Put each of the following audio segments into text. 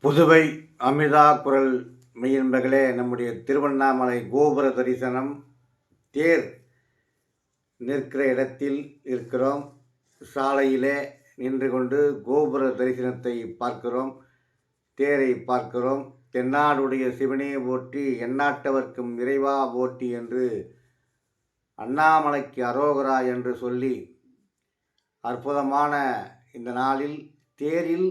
புதுவை அமிர்தா குரல் மெய்யன்பர்களே, நம்முடைய திருவண்ணாமலை கோபுர தரிசனம் தேர் நிற்கிற இடத்தில் இருக்கிறோம். சாலையிலே நின்று கொண்டு கோபுர தரிசனத்தை பார்க்கிறோம், தேரை பார்க்கிறோம். தென்னாடுடைய சிவனே போற்றி, எந்நாட்டவர்க்கும் இறைவா போற்றி என்று அண்ணாமலைக்கு அரோகரா என்று சொல்லி அற்புதமான இந்த நாளில் தேரில்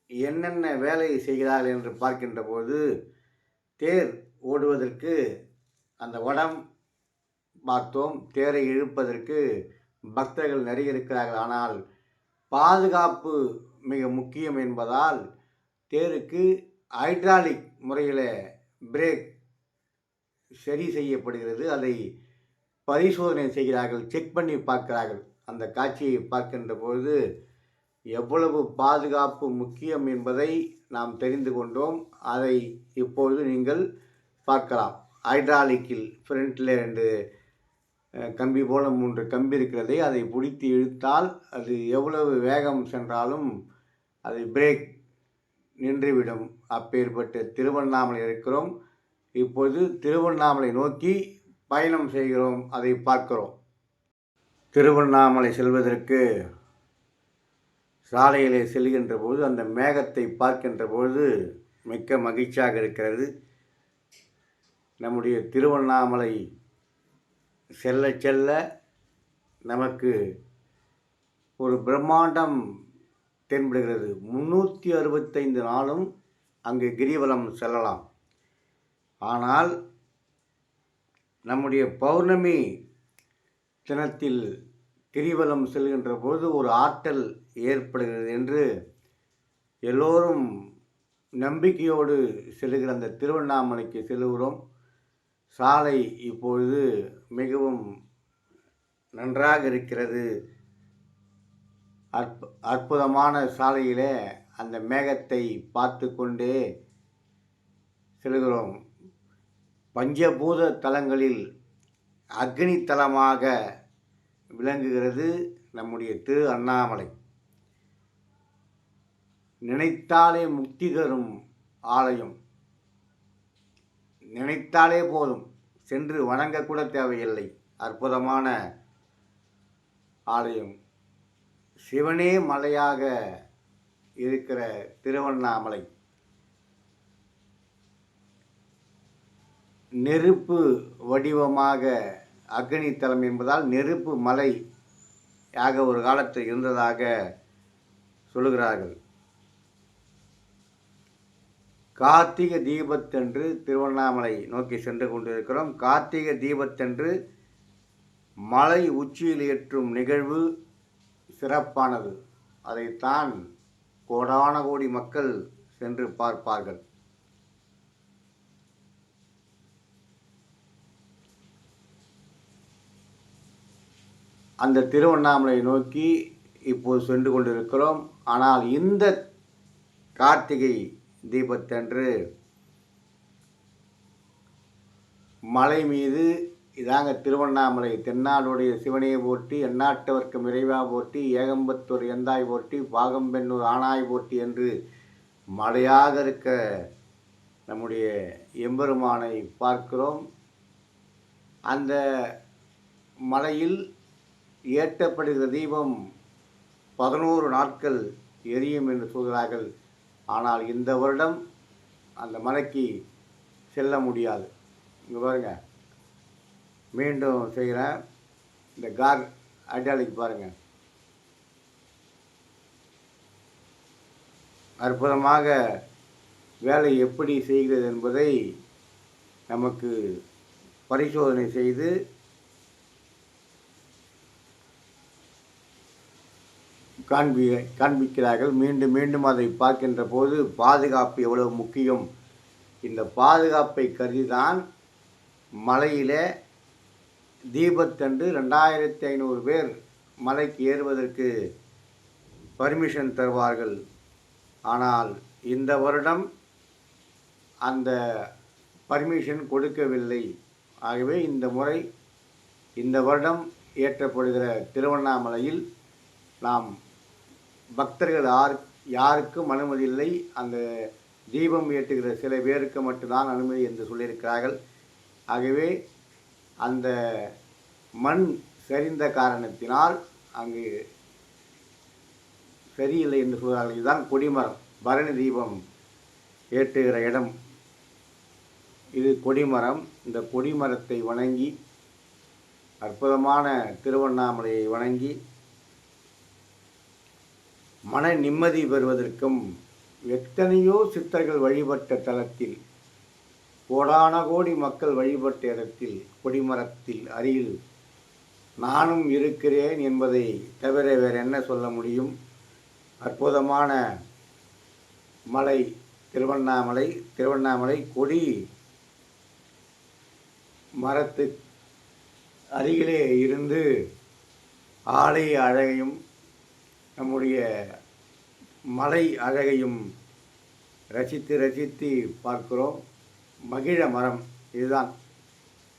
என்னென்ன வேலை செய்கிறார்கள் என்று பார்க்கின்ற போது, தேர் ஓடுவதற்கு அந்த வடம் பார்த்தோம். தேரை இழுப்பதற்கு பக்தர்கள் நிறைய இருக்கிறார்கள். ஆனால் பாதுகாப்பு மிக முக்கியம் என்பதால் தேருக்கு ஹைட்ராலிக் முறையில் பிரேக் சரி செய்யப்படுகிறது. அதை பரிசோதனை செய்கிறார்கள், செக் பண்ணி பார்க்கிறார்கள். அந்த காட்சியை பார்க்கின்ற பொழுது எவ்வளவு பாதுகாப்பு முக்கியம் என்பதை நாம் தெரிந்து கொண்டோம். அதை இப்பொழுது நீங்கள் பார்க்கலாம். ஹைட்ராலிக்கில் ஃப்ரண்ட்டில் 2 கம்பி போல 3 கம்பி இருக்கிறதை அதை பிடித்து இழுத்தால் அது எவ்வளவு வேகம் சென்றாலும் அது பிரேக் நின்றுவிடும். அப்பேற்பட்ட திருவண்ணாமலை இருக்கிறோம். இப்பொழுது திருவண்ணாமலை நோக்கி பயணம் செய்கிறோம், அதை பார்க்கிறோம். திருவண்ணாமலை செல்வதற்கு சாலையிலே செல்கின்ற போது அந்த மேகத்தை பார்க்கின்ற பொழுது மிக்க மகிழ்ச்சியாக இருக்கிறது. நம்முடைய திருவண்ணாமலை செல்ல செல்ல நமக்கு ஒரு பிரம்மாண்டம் தென்படுகிறது. 365 நாளும் அங்கு கிரிவலம் செல்லலாம். ஆனால் நம்முடைய பௌர்ணமி தினத்தில் கிரிவலம் செல்கின்ற போது ஒரு ஆற்றல் ஏற்படுகிறது என்று எல்லோரும் நம்பிக்கையோடு செல்கிற அந்த திருவண்ணாமலைக்கு செல்கிறோம். சாலை இப்பொழுது மிகவும் நன்றாக இருக்கிறது. அற்புதமான சாலையிலே அந்த மேகத்தை பார்த்து கொண்டே செல்கிறோம். பஞ்சபூத தலங்களில் அக்னி தலமாக விளங்குகிறது நம்முடைய திரு அண்ணாமலை. நினைத்தாலே முக்தி தரும் ஆலயம். நினைத்தாலே போதும், சென்று வணங்கக்கூட தேவையில்லை. அற்புதமான ஆலயம். சிவனே மலையாக இருக்கிற திருவண்ணாமலை. நெருப்பு வடிவமாக அக்னி தலம் என்பதால் நெருப்பு மலையாக ஒரு காலத்தில் இருந்ததாக சொல்லுகிறார்கள். கார்த்திகை தீபத்தன்று திருவண்ணாமலை நோக்கி சென்று கொண்டிருக்கிறோம். கார்த்திகை தீபத்தன்று மலை உச்சியில் ஏற்றும் நிகழ்வு சிறப்பானது. அதைத்தான் கோடான கோடி மக்கள் சென்று பார்ப்பார்கள். அந்த திருவண்ணாமலை நோக்கி இப்போது சென்று கொண்டிருக்கிறோம். ஆனால் இந்த கார்த்திகை தீபத்தன்று மலை மீது இதாங்க திருவண்ணாமலை. தென்னாடுடைய சிவனே போற்றி, எந்நாட்டவர்க்கும் இறைவா போற்றி, ஏகம்பத்தூர் எந்தாய் போற்றி, பாகம்பெண்ணூர் ஆனாய் போற்றி என்று மலையாக இருக்க நம்முடைய எம்பெருமானை பார்க்கிறோம். அந்த மலையில் ஏற்றப்படுகிற தீபம் 11 நாட்கள் எரியும் என்று சொல்கிறார்கள். ஆனால் இந்த வருடம் அந்த மலைக்கு செல்ல முடியாது. இங்கே பாருங்க, மீண்டும் செய்கிறேன். இந்த கார் ஹைட்ராலிக் பாருங்கள், அற்புதமாக வேலை எப்படி செய்கிறது என்பதை நமக்கு பரிசோதனை செய்து காண்பிக்கிறார்கள். மீண்டும் மீண்டும் அதை பார்க்கின்ற போது பாதுகாப்பு எவ்வளவு முக்கியம். இந்த பாதுகாப்பை கருதிதான் மலையிலே தீபத்தன்று 2500 பேர் மலைக்கு ஏறுவதற்கு பர்மிஷன் தருவார்கள். ஆனால் இந்த வருடம் அந்த பர்மிஷன் கொடுக்கவில்லை. ஆகவே இந்த வருடம் ஏற்றப்படுகிற திருவண்ணாமலையில் நாம் பக்தர்கள் யாருக்கும் அனுமதி இல்லை. அந்த தீபம் ஏற்றுகிற சில பேருக்கு மட்டும்தான் அனுமதி என்று சொல்லியிருக்கிறார்கள். ஆகவே அந்த மண் சரிந்த காரணத்தினால் அங்கு சரியில்லை என்று சொல்கிறார்கள். இதுதான் கொடிமரம். பரணி தீபம் ஏற்றுகிற இடம் இது கொடிமரம். இந்த கொடிமரத்தை வணங்கி, அற்புதமான திருவண்ணாமலையை வணங்கி மன நிம்மதி பெறுவதற்கும், எத்தனையோ சித்தர்கள் வழிபட்ட தலத்தில், கோடான கோடி மக்கள் வழிபட்ட இடத்தில், கொடிமரத்தில் அருகில் நானும் இருக்கிறேன் என்பதை தவிர வேறு என்ன சொல்ல முடியும்? அற்புதமான மலை திருவண்ணாமலை. திருவண்ணாமலை கொடி மரத்து அருகிலே இருந்து ஆலய அழகையும் நம்முடைய மலை அழகையும் ரசித்து ரசித்து பார்க்கிறோம். மகிழ மரம் இதுதான்.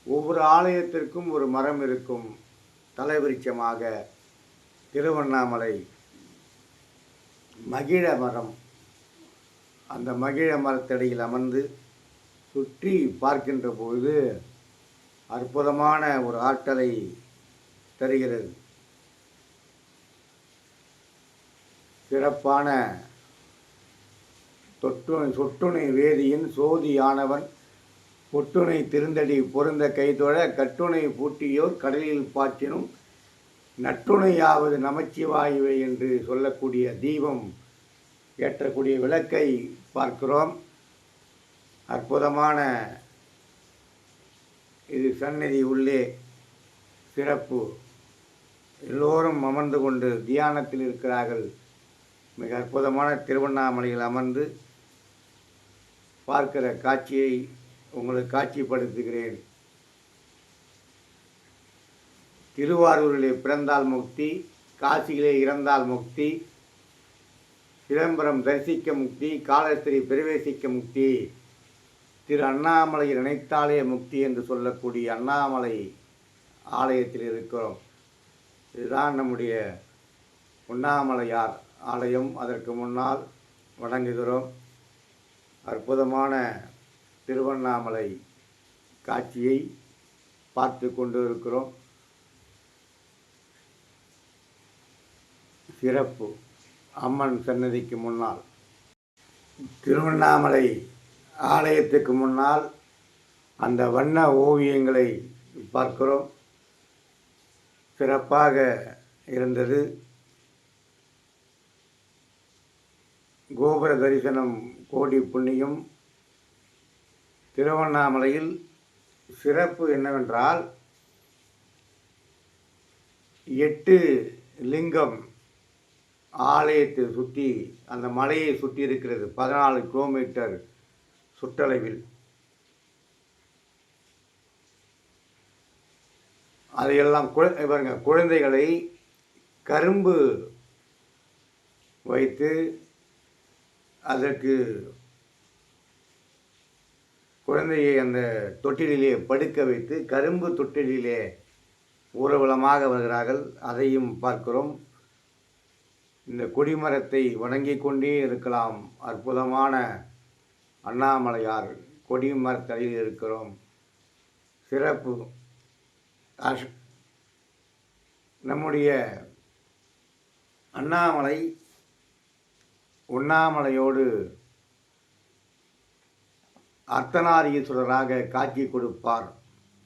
ஒவ்வொரு ஆலயத்திற்கும் ஒரு மரம் இருக்கும். தலைவிருட்சமாக திருவண்ணாமலை மகிழ மரம். அந்த மகிழ மரத்தடியில் அமர்ந்து சுற்றி பார்க்கின்ற பொழுது அற்புதமான ஒரு ஆற்றலை தருகிறது. சிறப்பான சொட்டுணை வேதியின் சோதியானவன் பொட்டுணை திருந்தடி பொருந்த கைதொழ கட்டுணை பூட்டியோர் கடலில் பாய்ச்சினும் நட்டுணையாவது நமச்சிவாயுவை என்று சொல்லக்கூடிய தீபம் ஏற்றக்கூடிய விளக்கை பார்க்கிறோம். அற்புதமான இது சந்நிதி உள்ளே சிறப்பு. எல்லோரும் அமர்ந்து கொண்டு தியானத்தில் இருக்கிறார்கள். மிக அற்புதமான திருவண்ணாமலையில் அமர்ந்து பார்க்கிற காட்சியை உங்களுக்கு காட்சிப்படுத்துகிறேன். திருவாரூரிலே பிறந்தால் முக்தி, காசியிலே இறந்தால் முக்தி, சிதம்பரம் தரிசிக்க முக்தி, காலஸ்திரி பிரவேசிக்க முக்தி, திரு அண்ணாமலையை நினைத்தாலே முக்தி என்று சொல்லக்கூடிய அண்ணாமலை ஆலயத்தில் இருக்கிறோம். இதுதான் நம்முடைய உண்ணாமலையார் ஆலயம். அதற்கு முன்னால் வணங்குகிறோம். அற்புதமான திருவண்ணாமலை காட்சியை பார்த்து கொண்டு இருக்கிறோம். சிறப்பு. அம்மன் சன்னதிக்கு முன்னால், திருவண்ணாமலை ஆலயத்துக்கு முன்னால் அந்த வண்ண ஓவியங்களை பார்க்கிறோம். சிறப்பாக இருந்தது. கோபுர தரிசனம் கோடி புண்ணியம். திருவண்ணாமலையில் சிறப்பு என்னவென்றால் 8 லிங்கம் ஆலயத்தை சுற்றி, அந்த மலையை சுற்றி இருக்கிறது. 14 கிலோமீட்டர் சுற்றளவில். அதையெல்லாம் குழந்தைகளை கரும்பு வைத்து அதற்கு குழந்தையை அந்த தொட்டிலே படுக்க வைத்து கரும்பு தொட்டிலே ஊர்வலமாக வருகிறார்கள். அதையும் பார்க்கிறோம். இந்த கொடிமரத்தை வணங்கி கொண்டே இருக்கலாம். அற்புதமான அண்ணாமலையார் கொடிமரத்தடியில் இருக்கிறோம். சிறப்பு. நம்முடைய அண்ணாமலை உண்ணாமலையோடு அர்த்தநாரீஸ்வரராக காட்சி கொடுப்பார்.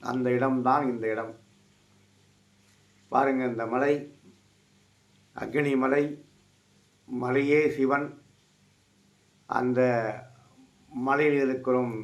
அந்த இடம்தான் இந்த இடம். பாருங்கள், இந்த மலை அக்னி மலை. மலையே சிவன். அந்த மலையில் இருக்கிறோம்